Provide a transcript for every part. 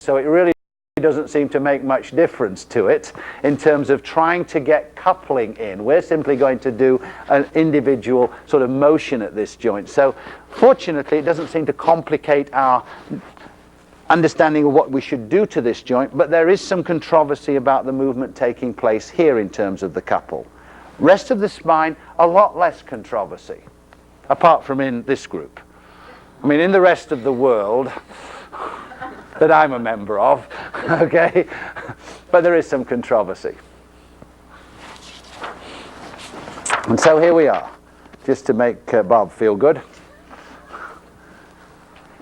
So it really doesn't seem to make much difference to it in terms of trying to get coupling in. We're simply going to do an individual sort of motion at this joint. So fortunately, it doesn't seem to complicate our understanding of what we should do to this joint, but there is some controversy about the movement taking place here in terms of the couple. Rest of the spine, a lot less controversy, apart from in this group. I mean, in the rest of the world that I'm a member of, okay, but there is some controversy. And so here we are, just to make Bob feel good.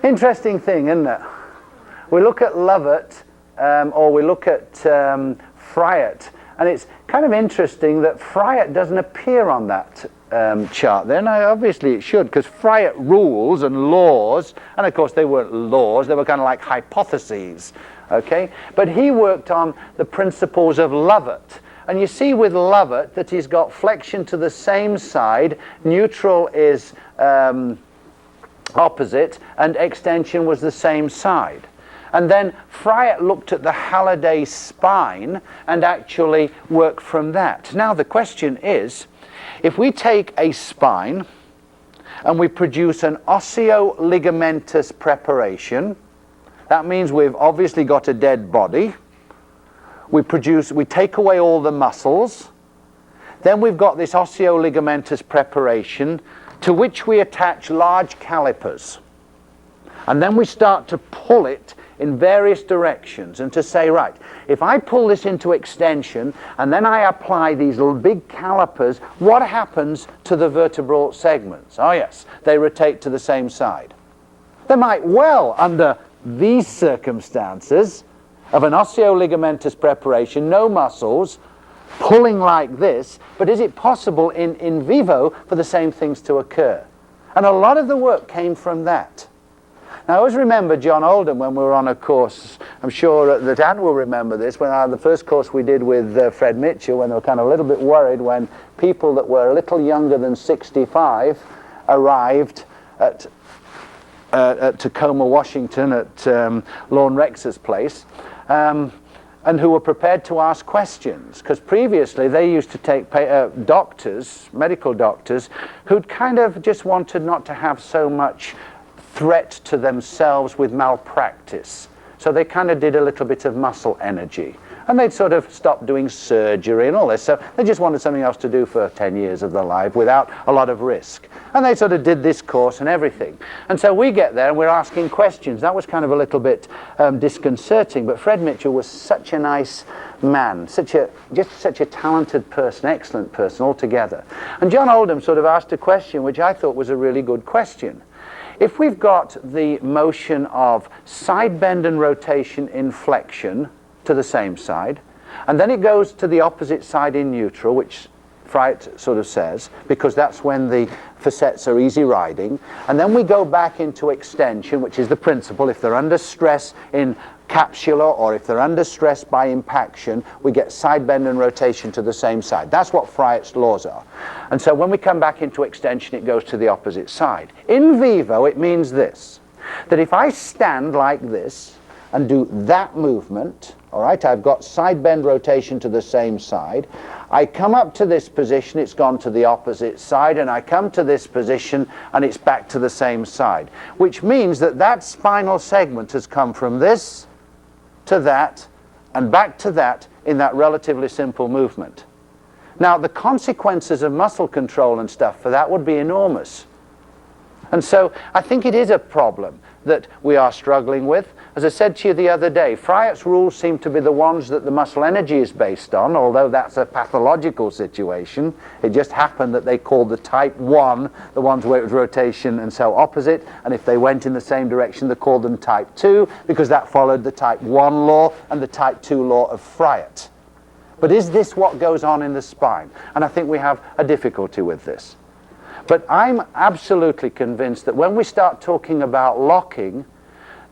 Interesting thing, isn't it? We look at Lovett, or we look at Fryatt, and it's kind of interesting that Fryatt doesn't appear on that chart there. Now, obviously it should, because Fryatt rules and laws, and of course they weren't laws, they were kind of like hypotheses, okay? But he worked on the principles of Lovett. And you see with Lovett that he's got flexion to the same side, neutral is opposite, and extension was the same side. And then Fryatt looked at the Halliday spine and actually worked from that. Now the question is, if we take a spine and we produce an osseo-ligamentous preparation, that means we've obviously got a dead body. We take away all the muscles. Then we've got this osseo-ligamentous preparation to which we attach large calipers. And then we start to pull it in various directions and to say, right, if I pull this into extension and then I apply these little big calipers, what happens to the vertebral segments? Oh yes, they rotate to the same side. They might well, under these circumstances of an osseo-ligamentous preparation, no muscles, pulling like this, but is it possible in vivo for the same things to occur? And a lot of the work came from that. Now, I always remember John Oldham when we were on a course, I'm sure that Anne will remember this, when the first course we did with Fred Mitchell, when they were kind of a little bit worried when people that were a little younger than 65 arrived at Tacoma, Washington, at Lorne Rex's place, and who were prepared to ask questions, because previously they used to take doctors, medical doctors, who'd kind of just wanted not to have so much threat to themselves with malpractice. So they kind of did a little bit of muscle energy. And they'd sort of stopped doing surgery and all this. So they just wanted something else to do for 10 years of their life without a lot of risk. And they sort of did this course and everything. And so we get there and we're asking questions. That was kind of a little bit disconcerting. But Fred Mitchell was such a nice man, just such a talented person, excellent person altogether. And John Oldham sort of asked a question which I thought was a really good question. If we've got the motion of side bend and rotation in flexion to the same side, and then it goes to the opposite side in neutral, which Fryatt sort of says, because that's when the facets are easy riding, and then we go back into extension, which is the principle. If they're under stress in capsular or if they're under stress by impaction, we get side bend and rotation to the same side. That's what Fryatt's laws are. And so when we come back into extension, it goes to the opposite side. In vivo, it means this, that if I stand like this and do that movement, all right, I've got side bend rotation to the same side. I come up to this position, it's gone to the opposite side, and I come to this position and it's back to the same side, which means that that spinal segment has come from this to that and back to that in that relatively simple movement. Now, the consequences of muscle control and stuff for that would be enormous. And so I think it is a problem that we are struggling with. As I said to you the other day, Fryatt's rules seem to be the ones that the muscle energy is based on, although that's a pathological situation. It just happened that they called the type 1, the ones where it was rotation and so opposite, and if they went in the same direction, they called them type 2, because that followed the type 1 law and the type 2 law of Fryatt. But is this what goes on in the spine? And I think we have a difficulty with this. But I'm absolutely convinced that when we start talking about locking,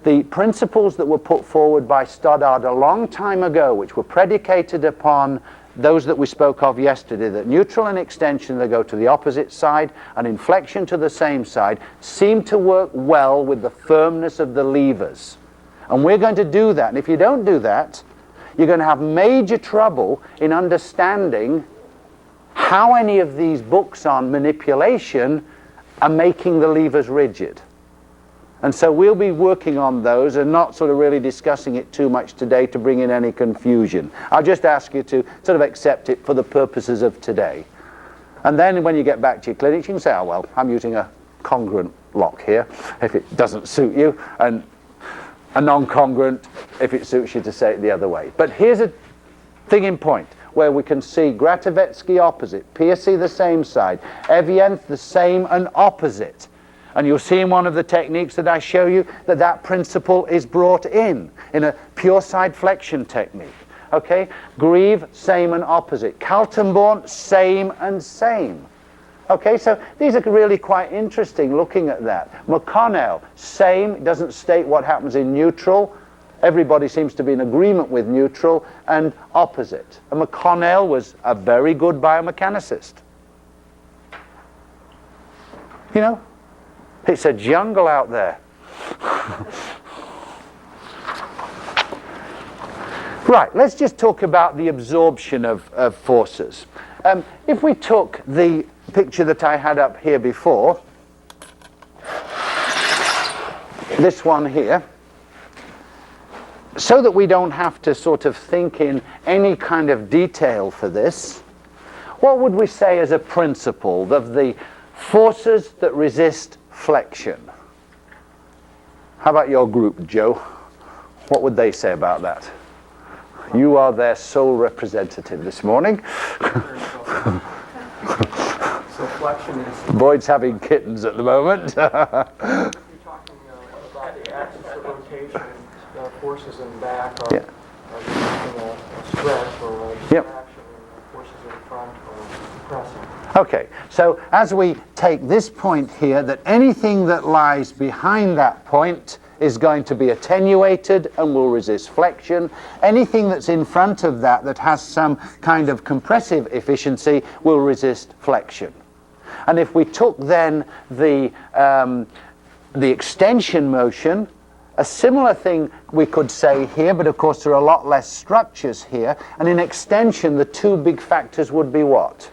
the principles that were put forward by Stoddard a long time ago, which were predicated upon those that we spoke of yesterday, that neutral and extension, they go to the opposite side, and inflection to the same side, seem to work well with the firmness of the levers. And we're going to do that. And if you don't do that, you're going to have major trouble in understanding how any of these books on manipulation are making the levers rigid. And so we'll be working on those and not sort of really discussing it too much today to bring in any confusion. I'll just ask you to sort of accept it for the purposes of today. And then when you get back to your clinics, you can say, oh, well, I'm using a congruent lock here if it doesn't suit you, and a non-congruent if it suits you to say it the other way. But here's a thing in point where we can see Gratowiecki opposite, Pearcey the same side, Evian the same and opposite. And you'll see in one of the techniques that I show you that that principle is brought in a pure side flexion technique. Okay? Grieve, same and opposite. Kaltenborn, same and same. Okay, so these are really quite interesting looking at that. McConnell, same, it doesn't state what happens in neutral. Everybody seems to be in agreement with neutral, and opposite. And McConnell was a very good biomechanicist. You know, it's a jungle out there. Right, let's just talk about the absorption of forces. If we took the picture that I had up here before, this one here, so that we don't have to sort of think in any kind of detail for this, what would we say as a principle of the forces that resist flexion? How about your group, Joe? What would they say about that? You are their sole representative this morning. So flexion is... Boyd's having kittens at the moment. You're talking about the axis of rotation, forces in back are using a stretch or a distraction, and the forces in front are pressing. Okay, so as we take this point here, that anything that lies behind that point is going to be attenuated and will resist flexion. Anything that's in front of that that has some kind of compressive efficiency will resist flexion. And if we took then the extension motion, a similar thing we could say here, but of course there are a lot less structures here, and in extension the two big factors would be what?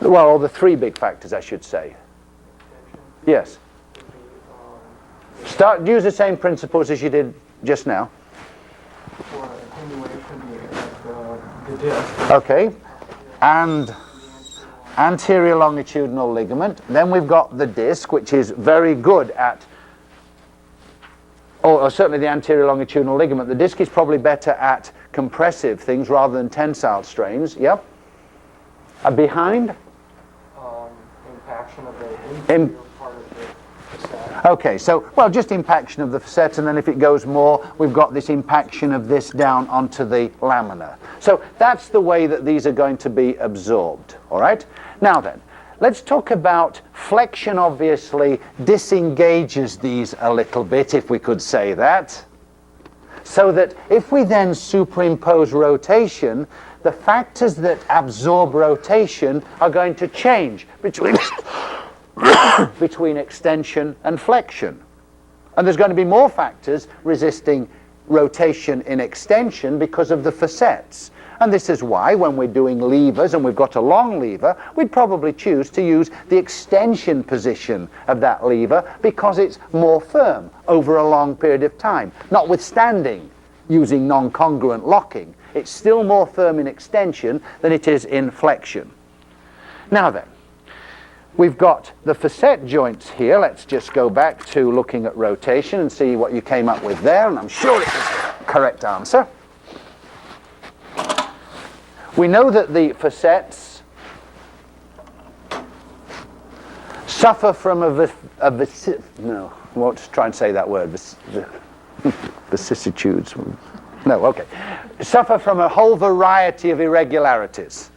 Well, the three big factors, I should say. Yes. Use the same principles as you did just now. For attenuation of the disc. Okay. And anterior longitudinal ligament. Then we've got the disc, which is very good at, or certainly the anterior longitudinal ligament. The disc is probably better at compressive things rather than tensile strains. Yep. Behind? Impaction of the interior part of the facet. Okay, so, well, just impaction of the facet, and then if it goes more, we've got this impaction of this down onto the lamina. So that's the way that these are going to be absorbed, all right? Now then, let's talk about flexion. Obviously disengages these a little bit, if we could say that, so that if we then superimpose rotation, the factors that absorb rotation are going to change between between extension and flexion. And there's going to be more factors resisting rotation in extension because of the facets. And this is why when we're doing levers and we've got a long lever, we'd probably choose to use the extension position of that lever because it's more firm over a long period of time, notwithstanding using non-congruent locking. It's still more firm in extension than it is in flexion. Now then, we've got the facet joints here. Let's just go back to looking at rotation and see what you came up with there, and I'm sure it's the correct answer. We know that the facets suffer from no, I won't try and say that word, vicissitudes. No, okay. Suffer from a whole variety of irregularities.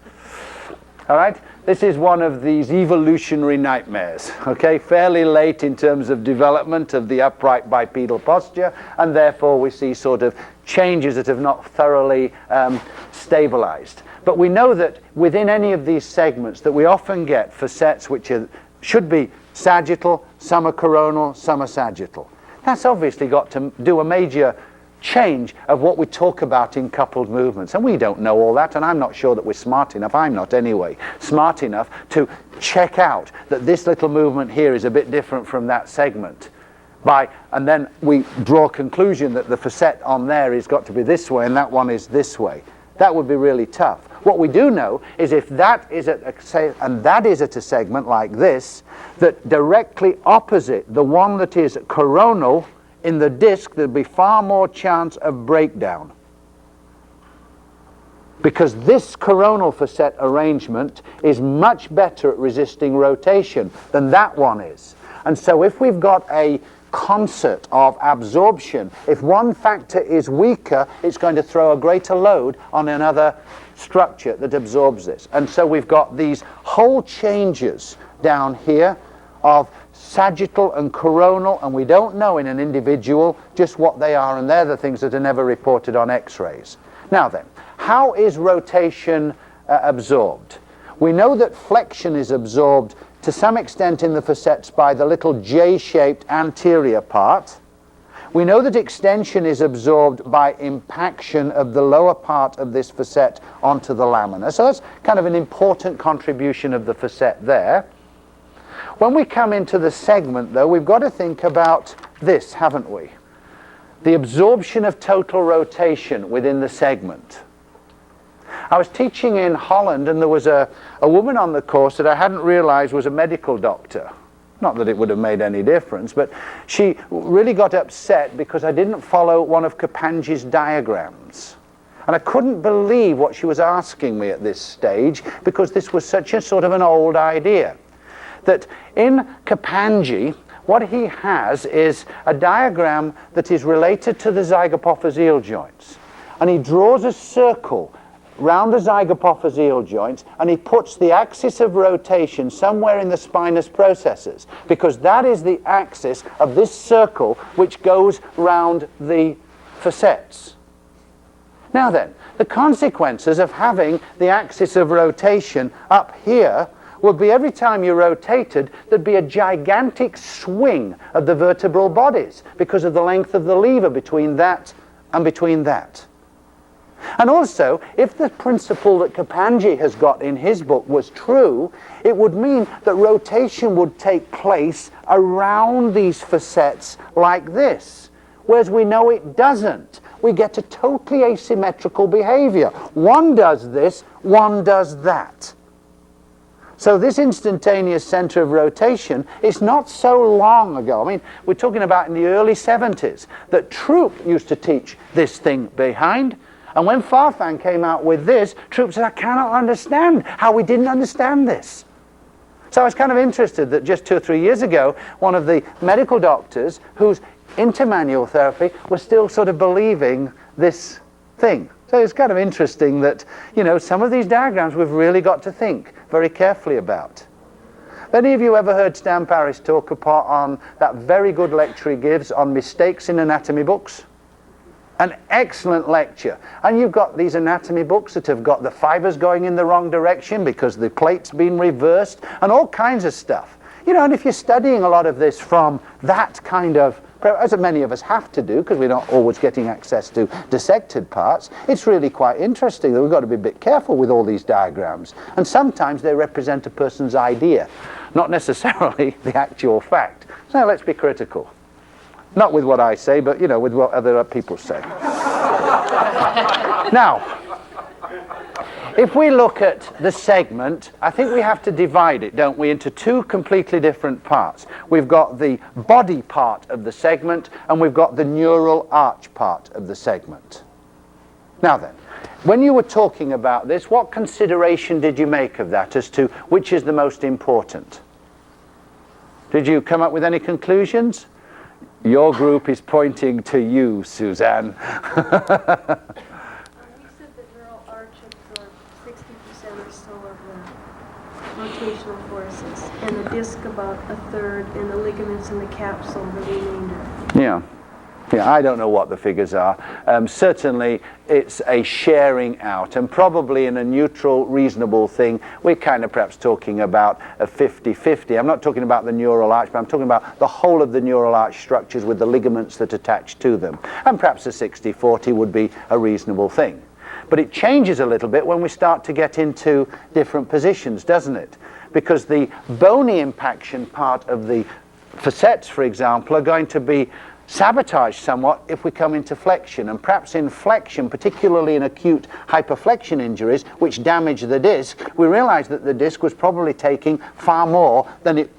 All right? This is one of these evolutionary nightmares, okay? Fairly late in terms of development of the upright bipedal posture, and therefore we see sort of changes that have not thoroughly stabilized. But we know that within any of these segments that we often get facets which should be sagittal, some are coronal, some are sagittal. That's obviously got to do a major change of what we talk about in coupled movements. And we don't know all that, and I'm not sure that we're smart enough, I'm not anyway, smart enough to check out that this little movement here is a bit different from that segment. And then we draw a conclusion that the facet on there has got to be this way and that one is this way. That would be really tough. What we do know is if that is at a segment like this, that directly opposite the one that is coronal in the disc, there'd be far more chance of breakdown. Because this coronal facet arrangement is much better at resisting rotation than that one is. And so if we've got a concert of absorption, if one factor is weaker, it's going to throw a greater load on another structure that absorbs this. And so we've got these whole changes down here of sagittal and coronal, and we don't know in an individual just what they are, and they're the things that are never reported on X-rays. Now then, how is rotation absorbed? We know that flexion is absorbed to some extent in the facets by the little J-shaped anterior part. We know that extension is absorbed by impaction of the lower part of this facet onto the lamina. So that's kind of an important contribution of the facet there. When we come into the segment, though, we've got to think about this, haven't we? The absorption of total rotation within the segment. I was teaching in Holland, and there was a woman on the course that I hadn't realized was a medical doctor. Not that it would have made any difference, but she really got upset because I didn't follow one of Kapandji's diagrams. And I couldn't believe what she was asking me at this stage, because this was such a sort of an old idea. That in Kapandji, what he has is a diagram that is related to the zygapophyseal joints. And he draws a circle round the zygapophyseal joints, and he puts the axis of rotation somewhere in the spinous processes, because that is the axis of this circle which goes round the facets. Now then, the consequences of having the axis of rotation up here would be every time you rotated, there'd be a gigantic swing of the vertebral bodies because of the length of the lever between that and between that. And also, if the principle that Kapandji has got in his book was true, it would mean that rotation would take place around these facets like this, whereas we know it doesn't. We get a totally asymmetrical behavior. One does this, one does that. So this instantaneous center of rotation is not so long ago. I mean, we're talking about in the early 70s that Troop used to teach this thing behind. And when Farfan came out with this, Troop said, I cannot understand how we didn't understand this. So I was kind of interested that just 2 or 3 years ago, one of the medical doctors who's into manual therapy was still sort of believing this thing. So it's kind of interesting that, you know, some of these diagrams we've really got to think very carefully about. Have any of you ever heard Stan Paris talk on that very good lecture he gives on mistakes in anatomy books? An excellent lecture. And you've got these anatomy books that have got the fibers going in the wrong direction because the plate's been reversed and all kinds of stuff. You know, and if you're studying a lot of this from that kind of, as many of us have to do because we're not always getting access to dissected parts, it's really quite interesting that we've got to be a bit careful with all these diagrams. And sometimes they represent a person's idea, not necessarily the actual fact. So let's be critical. Not with what I say, but, you know, with what other people say. Now, if we look at the segment, I think we have to divide it, don't we, into 2 completely different parts. We've got the body part of the segment, and we've got the neural arch part of the segment. Now then, when you were talking about this, what consideration did you make of that as to which is the most important? Did you come up with any conclusions? Your group is pointing to you, Suzanne. You said the neural arch absorbs 60% or so of the rotational forces, and the disc about 1/3, and the ligaments in the capsule the remainder. Yeah. Yeah, I don't know what the figures are. Certainly, it's a sharing out, and probably in a neutral, reasonable thing, we're kind of perhaps talking about a 50-50. I'm not talking about the neural arch, but I'm talking about the whole of the neural arch structures with the ligaments that attach to them. And perhaps a 60-40 would be a reasonable thing. But it changes a little bit when we start to get into different positions, doesn't it? Because the bony impaction part of the facets, for example, are going to be sabotaged somewhat if we come into flexion, and perhaps in flexion, particularly in acute hyperflexion injuries which damage the disc, we realize that the disc was probably taking far more than it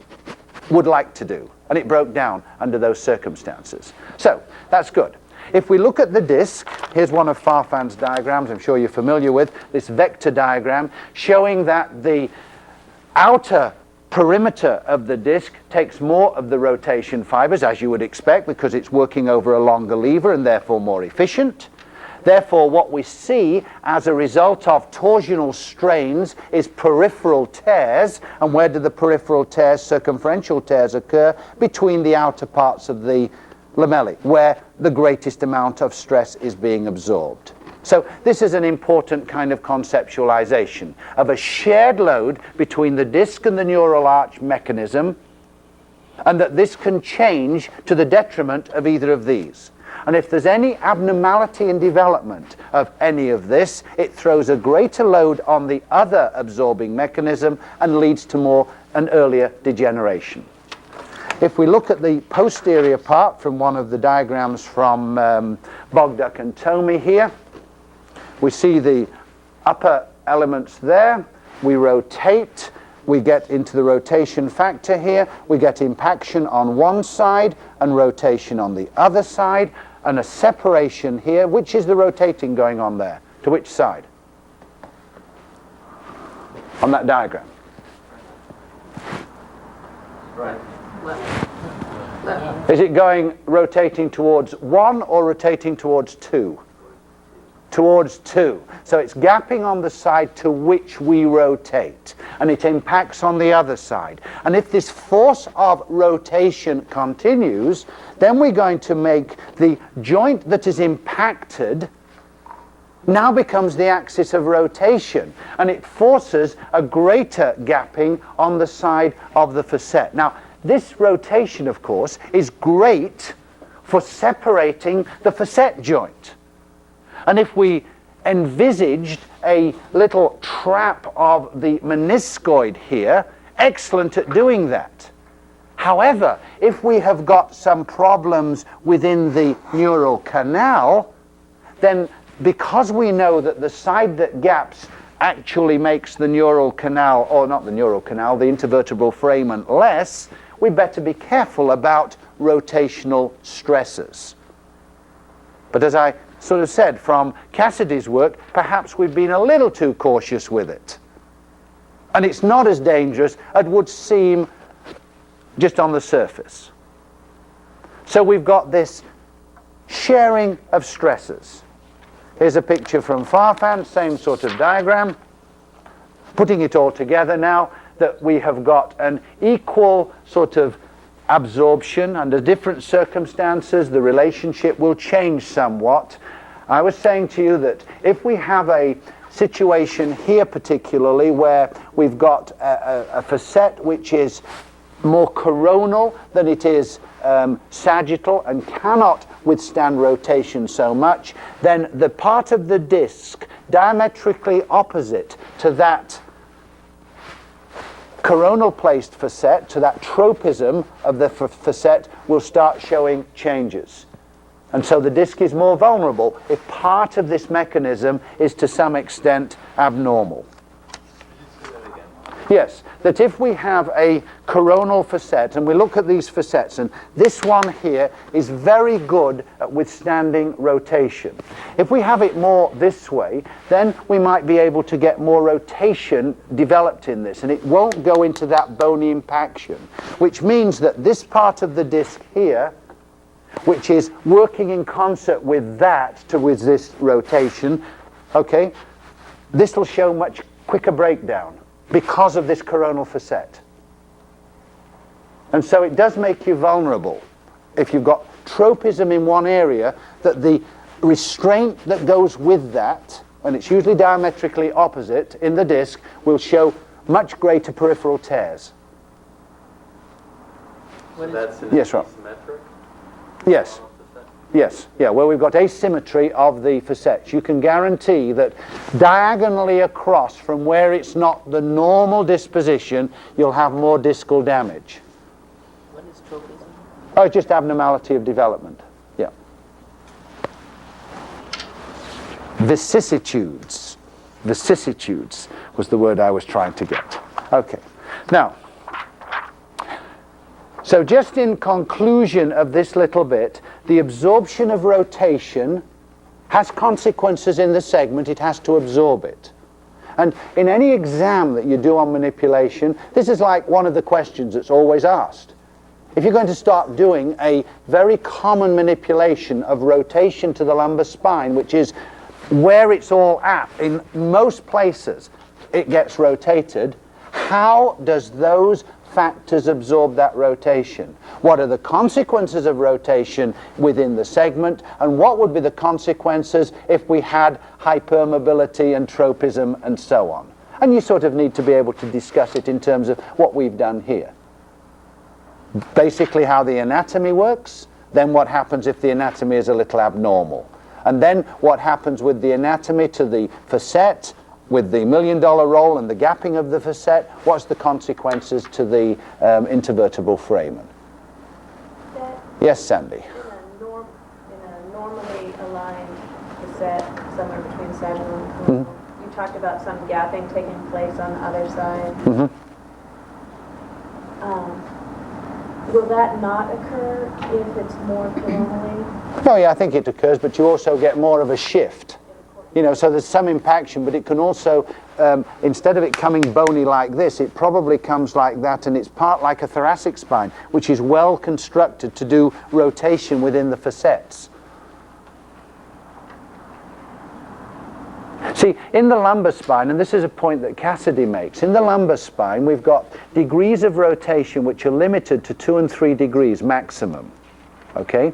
would like to do, and it broke down under those circumstances. So that's good. If we look at the disc, here's one of Farfan's diagrams I'm sure you're familiar with, this vector diagram showing that the outer perimeter of the disc takes more of the rotation fibers, as you would expect, because it's working over a longer lever and therefore more efficient. Therefore, what we see as a result of torsional strains is peripheral tears. And where do the peripheral tears, circumferential tears, occur? Between the outer parts of the lamellae, where the greatest amount of stress is being absorbed. So this is an important kind of conceptualization of a shared load between the disc and the neural arch mechanism, and that this can change to the detriment of either of these. And if there's any abnormality in development of any of this, it throws a greater load on the other absorbing mechanism and leads to more and earlier degeneration. If we look at the posterior part from one of the diagrams from Bogduk and Tomey here, we see the upper elements there. We rotate. We get into the rotation factor here. We get impaction on one side and rotation on the other side, and a separation here. Which is the rotating going on there? To which side? On that diagram. Right. Is it going rotating towards 1 or rotating towards 2? Towards 2. So it's gapping on the side to which we rotate, and it impacts on the other side. And if this force of rotation continues, then we're going to make the joint that is impacted now becomes the axis of rotation, and it forces a greater gapping on the side of the facet. Now, this rotation, of course, is great for separating the facet joint. And if we envisaged a little trap of the meniscoid here, excellent at doing that. However, if we have got some problems within the neural canal, then because we know that the side that gaps actually makes the neural canal, or not the neural canal, the intervertebral foramen less, we better be careful about rotational stresses. But as I sort of said, from Cassidy's work, perhaps we've been a little too cautious with it. And it's not as dangerous as would seem just on the surface. So we've got this sharing of stresses. Here's a picture from Farfan, same sort of diagram. Putting it all together now, that we have got an equal sort of absorption. Under different circumstances, the relationship will change somewhat. I was saying to you that if we have a situation here particularly where we've got a facet which is more coronal than it is sagittal and cannot withstand rotation so much, then the part of the disc diametrically opposite to that coronal placed facet, to that tropism of the facet, will start showing changes. And so the disc is more vulnerable if part of this mechanism is to some extent abnormal. Yes, that if we have a coronal facet, and we look at these facets, and this one here is very good at withstanding rotation. If we have it more this way, then we might be able to get more rotation developed in this, and it won't go into that bony impaction, which means that this part of the disc here, which is working in concert with that to resist rotation, okay, this will show much quicker breakdown because of this coronal facet. And so it does make you vulnerable if you've got tropism in one area, that the restraint that goes with that, and it's usually diametrically opposite in the disc, will show much greater peripheral tears. So that's an Yes, Rob. asymmetric? Yes. Yes, yeah, where we've got asymmetry of the facets. You can guarantee that diagonally across from where it's not the normal disposition, you'll have more discal damage. What is tropism? Oh, just abnormality of development, yeah. Vicissitudes. Vicissitudes was the word I was trying to get. Okay, now, so just in conclusion of this little bit, the absorption of rotation has consequences in the segment. It has to absorb it. And in any exam that you do on manipulation, this is like one of the questions that's always asked. If you're going to start doing a very common manipulation of rotation to the lumbar spine, which is where it's all at, in most places it gets rotated, how does those factors absorb that rotation? What are the consequences of rotation within the segment, and what would be the consequences if we had hypermobility and tropism and so on? And you sort of need to be able to discuss it in terms of what we've done here. Basically how the anatomy works, then what happens if the anatomy is a little abnormal, and then what happens with the anatomy to the facet, with the $1 million roll and the gapping of the facet, what's the consequences to the intervertebral foramen? Yes, Sandy. In a normally aligned facet, somewhere between sagittal and coronal, you talked about some gapping taking place on the other side. Will that not occur if it's more coronally? No, yeah, I think it occurs, but you also get more of a shift. You know, so there's some impaction, but it can also, instead of it coming bony like this, it probably comes like that, and it's part like a thoracic spine, which is well constructed to do rotation within the facets. See, in the lumbar spine, and this is a point that Cassidy makes, in the lumbar spine we've got degrees of rotation which are limited to 2 and 3 degrees maximum. Okay?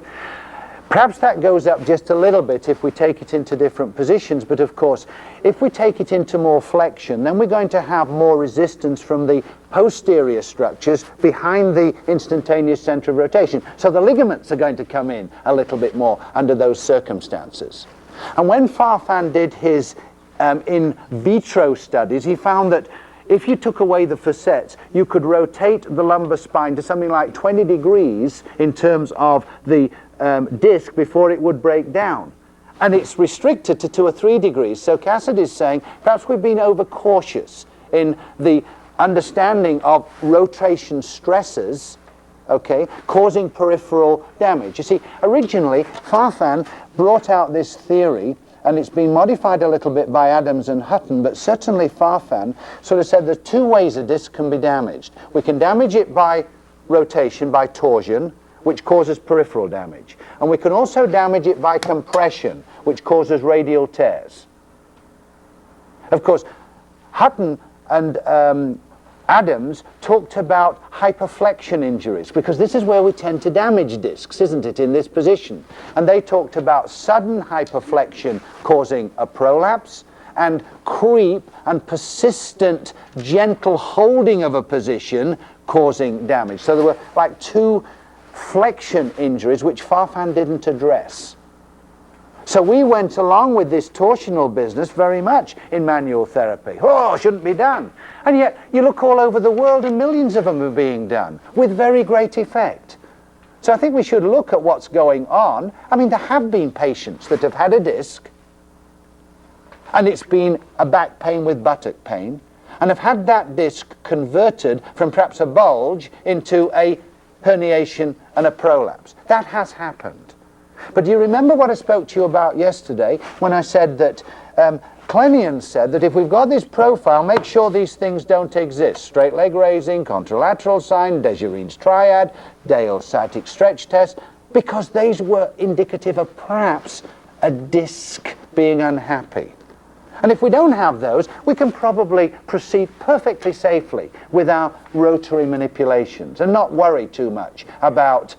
Perhaps that goes up just a little bit if we take it into different positions, but of course, if we take it into more flexion, then we're going to have more resistance from the posterior structures behind the instantaneous center of rotation. So the ligaments are going to come in a little bit more under those circumstances. And when Farfan did his in vitro studies, he found that if you took away the facets, you could rotate the lumbar spine to something like 20 degrees in terms of the disc before it would break down. And it's restricted to 2 or 3 degrees. So Cassidy's saying perhaps we've been overcautious in the understanding of rotation stresses, okay, causing peripheral damage. You see, originally Farfan brought out this theory, and it's been modified a little bit by Adams and Hutton, but certainly Farfan sort of said there's 2 ways a disc can be damaged. We can damage it by rotation, by torsion, which causes peripheral damage. And we can also damage it by compression, which causes radial tears. Of course, Hutton and Adams talked about hyperflexion injuries, because this is where we tend to damage discs, isn't it, in this position? And they talked about sudden hyperflexion causing a prolapse, and creep and persistent gentle holding of a position causing damage. So there were like 2 flexion injuries which Farfan didn't address. So we went along with this torsional business very much in manual therapy. Oh, shouldn't be done. And yet you look all over the world and millions of them are being done with very great effect. So I think we should look at what's going on. I mean, there have been patients that have had a disc and it's been a back pain with buttock pain, and have had that disc converted from perhaps a bulge into a herniation and a prolapse. That has happened. But do you remember what I spoke to you about yesterday when I said that Clenian said that if we've got this profile, make sure these things don't exist. Straight leg raising, contralateral sign, Desjardins triad, Dale's sciatic stretch test, because these were indicative of perhaps a disc being unhappy. And if we don't have those, we can probably proceed perfectly safely with our rotary manipulations and not worry too much about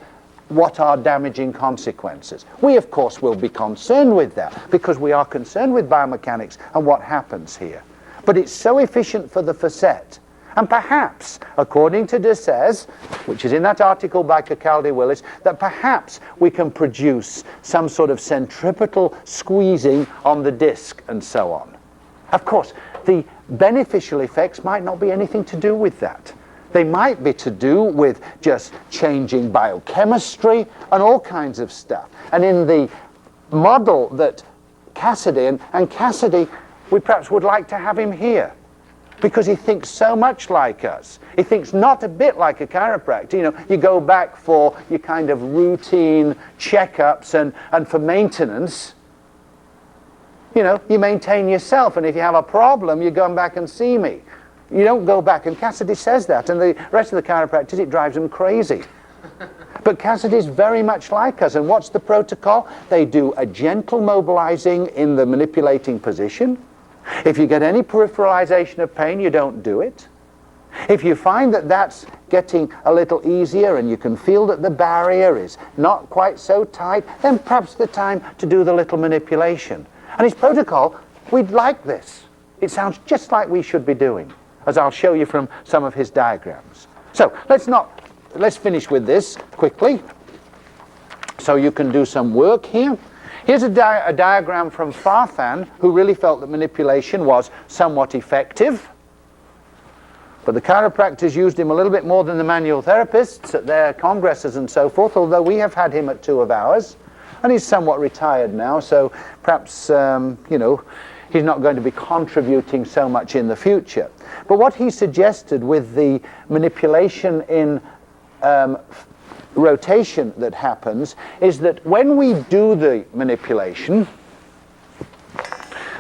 what are damaging consequences. We, of course, will be concerned with that because we are concerned with biomechanics and what happens here. But it's so efficient for the facet. And perhaps, according to Desez, which is in that article by Cacaldi-Willis, that perhaps we can produce some sort of centripetal squeezing on the disc and so on. Of course, the beneficial effects might not be anything to do with that. They might be to do with just changing biochemistry and all kinds of stuff. And in the model that Cassidy, and Cassidy, we perhaps would like to have him here because he thinks so much like us. He thinks not a bit like a chiropractor. You know, you go back for your kind of routine checkups and for maintenance. You know, you maintain yourself, and if you have a problem, you go back and see me. You don't go back, and Cassidy says that, and the rest of the chiropractors, it drives them crazy. But Cassidy's very much like us, and what's the protocol? They do a gentle mobilizing in the manipulating position. If you get any peripheralization of pain, you don't do it. If you find that that's getting a little easier and you can feel that the barrier is not quite so tight, then perhaps the time to do the little manipulation. And his protocol, we'd like this. It sounds just like we should be doing, as I'll show you from some of his diagrams. So let's finish with this quickly so you can do some work here. Here's a diagram from Farfan, who really felt that manipulation was somewhat effective. But the chiropractors used him a little bit more than the manual therapists at their congresses and so forth, although we have had him at 2 of ours. And he's somewhat retired now, so perhaps, you know, he's not going to be contributing so much in the future. But what he suggested with the manipulation in rotation that happens is that when we do the manipulation,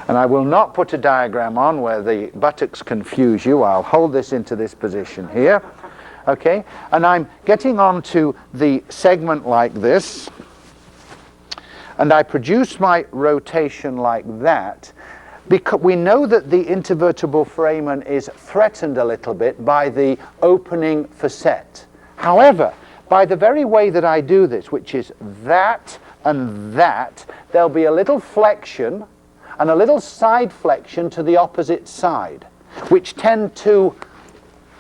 and I will not put a diagram on where the buttocks confuse you, I'll hold this into this position here, okay, and I'm getting onto the segment like this, and I produce my rotation like that, because we know that the intervertebral foramen is threatened a little bit by the opening facet. However, by the very way that I do this, which is that and that, there'll be a little flexion and a little side flexion to the opposite side, which tend to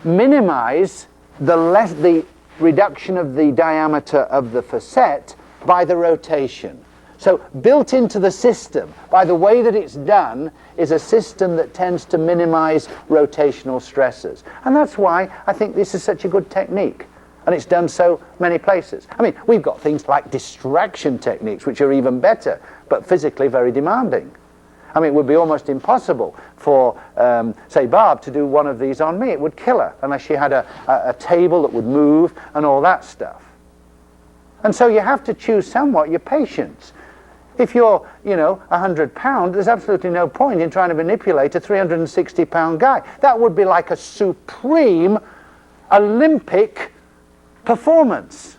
minimize the reduction of the diameter of the facet by the rotation. So built into the system, by the way that it's done, is a system that tends to minimize rotational stresses. And that's why I think this is such a good technique. And it's done so many places. I mean, we've got things like distraction techniques, which are even better, but physically very demanding. I mean, it would be almost impossible for, say, Barb to do one of these on me. It would kill her, unless she had a table that would move and all that stuff. And so you have to choose somewhat your patience. If you're, you know, 100 pounds, there's absolutely no point in trying to manipulate a 360-pound guy. That would be like a supreme Olympic performance,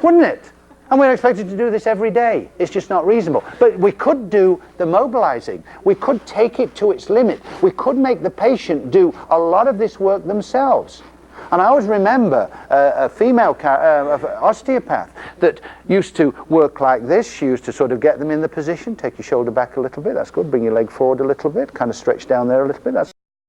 wouldn't it? And we're expected to do this every day. It's just not reasonable. But we could do the mobilizing. We could take it to its limit. We could make the patient do a lot of this work themselves. And I always remember a female osteopath that used to work like this. She used to sort of get them in the position, take your shoulder back a little bit, that's good, bring your leg forward a little bit, kind of stretch down there a little bit, that's